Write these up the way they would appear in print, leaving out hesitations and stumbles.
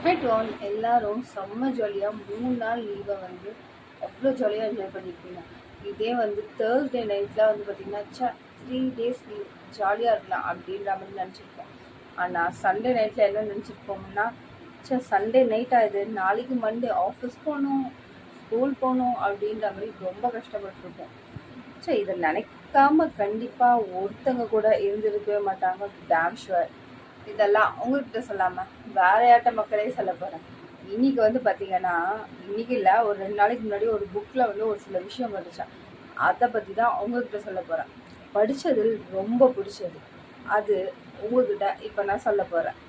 Had on எல்லாரும் செம்ம ஜாலியாக 3 நாள் லீவை அவ்வளோ ஜாலியாக என்ஜாய் பண்ணியிருப்பீங்க. இதே தேர்ஸ்டே நைட்டில் பார்த்திங்கன்னா 3 டேஸ் லீவ் ஜாலியாக இருக்கலாம் அப்படின்ற மாதிரி நினச்சிருப்போம். ஆனால் சண்டே நைட்டில் என்ன நினச்சிருப்போம்னா, சண்டே நைட் ஆகுது, நாளைக்கு மண்டே ஆஃபீஸ் போகணும், ஸ்கூல் போகணும் அப்படின்ற மாதிரி ரொம்ப கஷ்டப்பட்டுருப்போம். இதை நினைக்காம கண்டிப்பாக ஒருத்தங்க கூட இருந்திருக்கவே மாட்டாங்க, டேம் ஷுவர். இதெல்லாம் உங்கள்கிட்ட சொல்லாமல் வேற யார்கிட்ட மக்களே சொல்ல போகிறேன். இன்றைக்கி பார்த்திங்கன்னா, இன்றைக்கி இல்லை, ஒரு 2 நாளைக்கு முன்னாடி ஒரு புக்கில் ஒரு சில விஷயம் படித்தேன். அதை பற்றி தான் உங்கள்கிட்ட சொல்ல போகிறேன். படித்ததில் ரொம்ப பிடிச்சது அது உங்கள்கிட்ட இப்போ நான் சொல்ல போகிறேன்.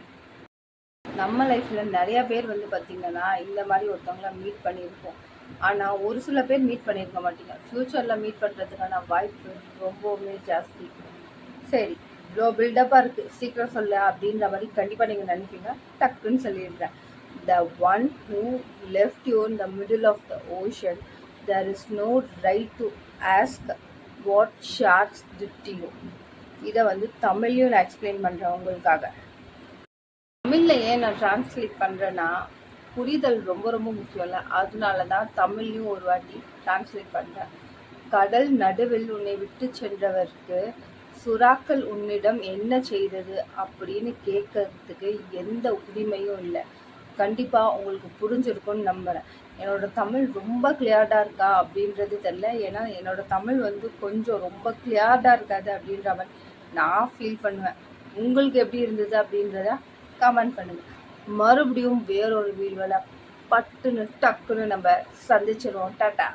நம்ம லைஃப்பில் நிறையா பேர் பார்த்திங்கன்னா இந்த மாதிரி ஒருத்தவங்கள மீட் பண்ணியிருப்போம். ஆனால் ஒரு சில பேர் மீட் பண்ணியிருக்க மாட்டீங்க. ஃப்யூச்சரில் மீட் பண்ணுறதுக்கான வாய்ப்பு ரொம்பவுமே ஜாஸ்தி. சரி, இவ்வளோ பில்டப்பாக இருக்குது, சீக்கிரம் சொல்ல அப்படின்ற மாதிரி கண்டிப்பாக நீங்கள் நினைப்பீங்க. டக்குன்னு சொல்லிடுறேன். The one who left you in the middle of the ocean, there is no right to ask what sharks did to you. இதை தமிழ்லையும் நான் எக்ஸ்பிளைன் பண்ணுறேன் உங்களுக்காக. தமிழில் ஏன் நான் டிரான்ஸ்லேட் பண்ணுறேன்னா, புரிதல் ரொம்ப ரொம்ப முக்கியம் இல்லை, அதனால தான் தமிழ்லையும் ஒரு வாட்டி டிரான்ஸ்லேட் பண்ணுறேன். கடல் நடுவில் உன்னை விட்டு சென்றவருக்கு சுறாக்கள் உன்னிடம் என்ன செய்தது அப்படின்னு கேட்கறதுக்கு எந்த உரிமையும் இல்லை. கண்டிப்பாக உங்களுக்கு புரிஞ்சிருக்கும்னு நம்புகிறேன். என்னோட தமிழ் ரொம்ப கிளியர்டாக இருக்கா அப்படின்றது தெரில. ஏன்னா என்னோட தமிழ் கொஞ்சம் ரொம்ப கிளியர்டாக இருக்காது அப்படின்ற மாதிரி நான் ஃபீல் பண்ணுவேன். உங்களுக்கு எப்படி இருந்தது அப்படின்றத கமெண்ட் பண்ணுங்கள். மறுபடியும் வேறொரு வீடியோவில் பட்டுன்னு டக்குன்னு நம்ம சந்திச்சிருவோம். டாட்டா.